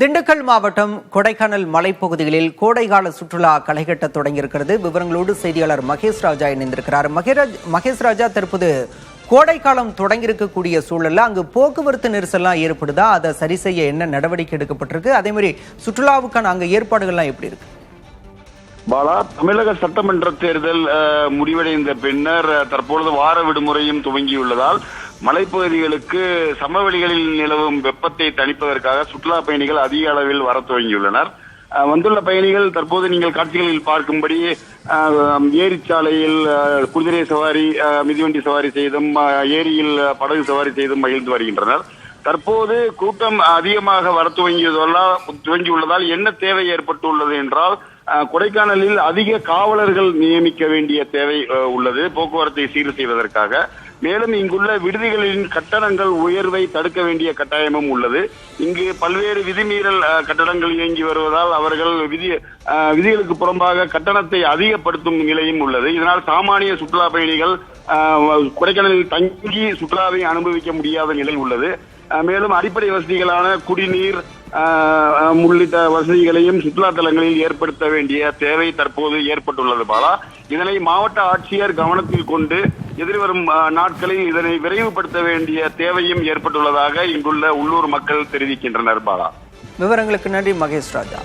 திண்டுக்கல் மாவட்டம் கொடைக்கானல் மலைப்பகுதிகளில் கோடைகால சுற்றுலா களைகட்ட தொடங்கியிருக்கிறது. விவரங்களோடு செய்தியாளர் மகேஷ் ராஜா இணைந்திருக்கிறார். மகேஷ் ராஜா, தற்போது கோடைக்காலம் தொடங்கியிருக்கக்கூடிய சூழல்ல அங்கு போக்குவரத்து நெரிசல்லாம் ஏற்படுதா? அதை சரி செய்ய என்ன நடவடிக்கை எடுக்கப்பட்டிருக்கு? அதே மாதிரி சுற்றுலாவுக்கான அங்க ஏற்பாடுகள்லாம் எப்படி இருக்கு? பாலா, தமிழக சட்டமன்ற தேர்தல் முடிவடைந்த பின்னர் தற்பொழுது வார விடுமுறையும் துவங்கியுள்ளதால் மலைப்பகுதிகளுக்கு சமவெளிகளில் நிலவும் வெப்பத்தை தணிப்பதற்காக சுற்றுலா பயணிகள் அதிக அளவில் வர துவங்கியுள்ளனர். வந்துள்ள பயணிகள் தற்போது நீங்கள் காட்சிகளில் பார்க்கும்படி ஏரிச்சாலையில் குதிரை சவாரி, மிதிவண்டி சவாரி செய்தும் ஏரியில் படகு சவாரி செய்தும் மகிழ்ந்து வருகின்றனர். தற்போது கூட்டம் அதிகமாக வர துவங்கியுள்ளதால் என்ன தேவை ஏற்பட்டுள்ளது என்றால், கொடைக்கானலில் அதிக காவலர்கள் நியமிக்க வேண்டிய தேவை உள்ளது போக்குவரத்தை சீர் செய்வதற்காக. மேலும் இங்குள்ள விடுதிகளின் கட்டணங்கள் உயர்வை தடுக்க வேண்டிய கட்டாயமும் உள்ளது. இங்கு பல்வேறு விதிமீறல் கட்டடங்கள் இயங்கி வருவதால் அவர்கள் விதிகளுக்கு புறம்பாக கட்டணத்தை அதிகப்படுத்தும் நிலையும் உள்ளது. இதனால் சாமானிய சுற்றுலா பயணிகள் கொடைக்கானலில் தங்கி சுற்றுலாவை அனுபவிக்க முடியாத நிலை உள்ளது. மேலும் அடிப்படை வசதிகளான குடிநீர் உள்ளிட்ட வசதிகளையும் சுற்றுலா தலங்களில் ஏற்படுத்த வேண்டிய தேவை தற்போது ஏற்பட்டுள்ளது பாலா. இதனை மாவட்ட ஆட்சியர் கவனத்தில் கொண்டு எதிர்வரும் நாட்களில் இதனை விரைவுபடுத்த வேண்டிய தேவையும் ஏற்பட்டுள்ளதாக இங்குள்ள உள்ளூர் மக்கள் தெரிவிக்கின்றனர் பாலா. விவரங்களுக்கு நன்றி மகேஷ் ராஜா.